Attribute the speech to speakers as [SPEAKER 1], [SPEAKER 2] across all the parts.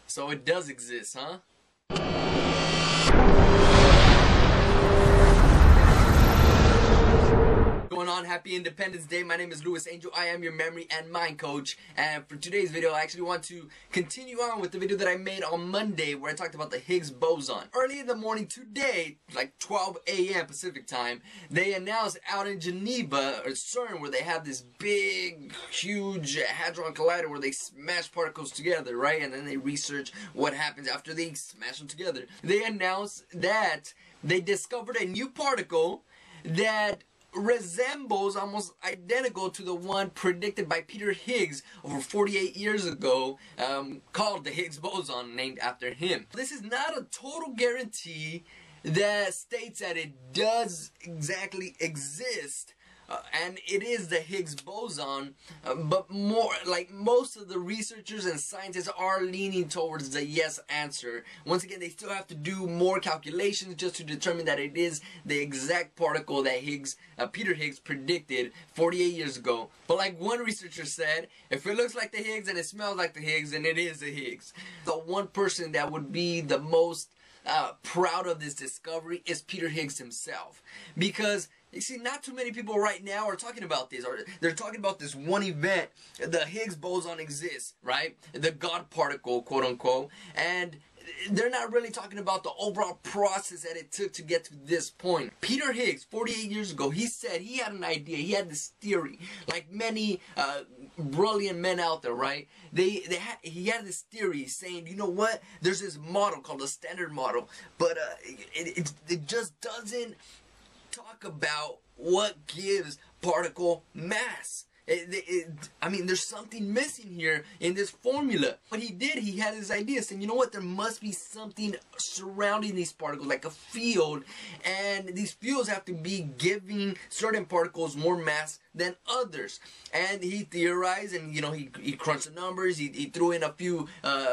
[SPEAKER 1] So it does exist, huh? Going on, happy Independence Day. My name is Louis Angel. I am your memory and mind coach. And for today's video, I actually want to continue on with the video that I made on Monday where I talked about the Higgs Boson. Early in the morning today, like 12 a.m. Pacific time, they announced out in Geneva, or CERN, where they have this big, huge Hadron Collider where they smash particles together, right? And then they research what happens after they smash them together. They announced that they discovered a new particle that resembles almost identical to the one predicted by Peter Higgs over 48 years ago, called the Higgs Boson, named after him. This is not a total guarantee that states that it does exactly exist, and it is the Higgs Boson, but more like most of the researchers and scientists are leaning towards the yes answer. Once again, they still have to do more calculations just to determine that it is the exact particle that Peter Higgs predicted 48 years ago. But like one researcher said, if it looks like the Higgs and it smells like the Higgs, then it is the Higgs. The one person that would be the most proud of this discovery is Peter Higgs himself, because you see, not too many people right now are talking about this, or they're talking about this one event. The Higgs boson exists, right? The God particle, quote unquote, and they're not really talking about the overall process that it took to get to this point. Peter Higgs, 48 years ago, he said he had an idea, he had this theory, like many brilliant men out there, right? He had this theory saying, you know what, there's this model called the Standard Model, but it just doesn't talk about what gives particle mass. I mean, there's something missing here in this formula. What he did, he had his idea saying, you know what, there must be something surrounding these particles, like a field, and these fields have to be giving certain particles more mass than others. And he theorized, and you know, he crunched the numbers, he threw in a few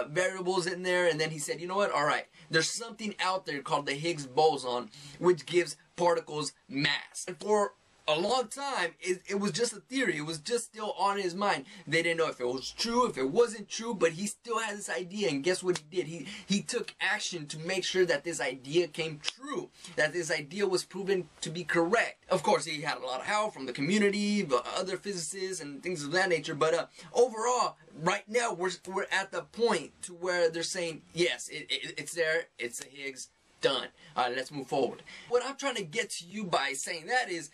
[SPEAKER 1] variables in there, and then he said, you know what, alright, there's something out there called the Higgs boson, which gives particles mass. And for a long time, it was just a theory. It was just still on his mind. They didn't know if it was true, if it wasn't true, but he still had this idea, and guess what he did? He took action to make sure that this idea came true, that this idea was proven to be correct. Of course, he had a lot of help from the community, other physicists, and things of that nature, but overall, right now, we're at the point to where they're saying, yes, it's there, it's a Higgs, done. Alright, let's move forward. What I'm trying to get to you by saying that is,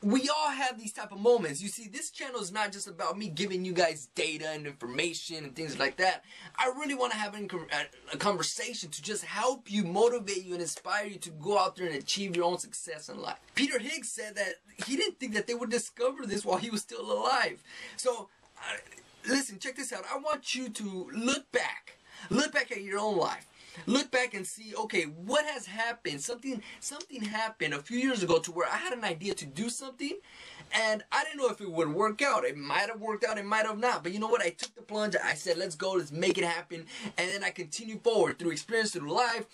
[SPEAKER 1] we all have these type of moments. You see, this channel is not just about me giving you guys data and information and things like that. I really want to have a conversation to just help you, motivate you, and inspire you to go out there and achieve your own success in life. Peter Higgs said that he didn't think that they would discover this while he was still alive. So, listen, check this out. I want you to look back at your own life. Look back and see, okay, what has happened? Something happened a few years ago to where I had an idea to do something, and I didn't know if it would work out. It might have worked out, it might have not. But you know what? I took the plunge. I said, let's go, let's make it happen. And then I continue forward through experience, through life.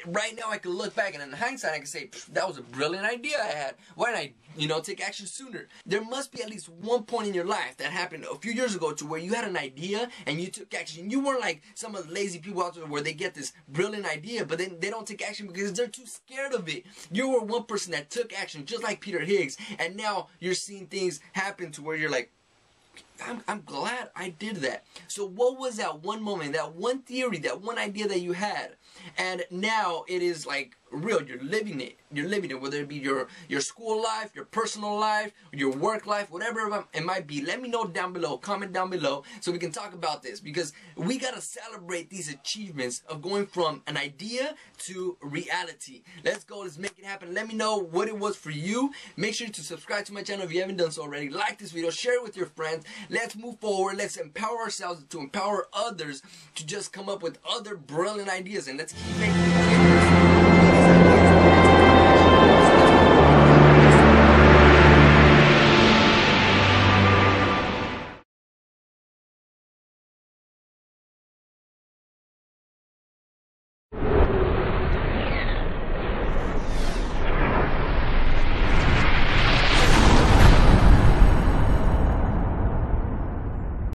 [SPEAKER 1] Right now, I can look back, and in hindsight, I can say, that was a brilliant idea I had. Why didn't I, take action sooner? There must be at least one point in your life that happened a few years ago to where you had an idea and you took action. You weren't like some of the lazy people out there where they get this brilliant idea, but then they don't take action because they're too scared of it. You were one person that took action, just like Peter Higgs, and now you're seeing things happen to where you're like, I'm glad I did that. So what was that one moment, that one theory, that one idea that you had? And now it is like real. You're living it. You're living it, whether it be your school life, your personal life, your work life, whatever it might be. Let me know down below. Comment down below so we can talk about this, because we got to celebrate these achievements of going from an idea to reality. Let's go. Let's make it happen. Let me know what it was for you. Make sure to subscribe to my channel if you haven't done so already. Like this video. Share it with your friends. Let's move forward. Let's empower ourselves to empower others to just come up with other brilliant ideas, and let's keep making it.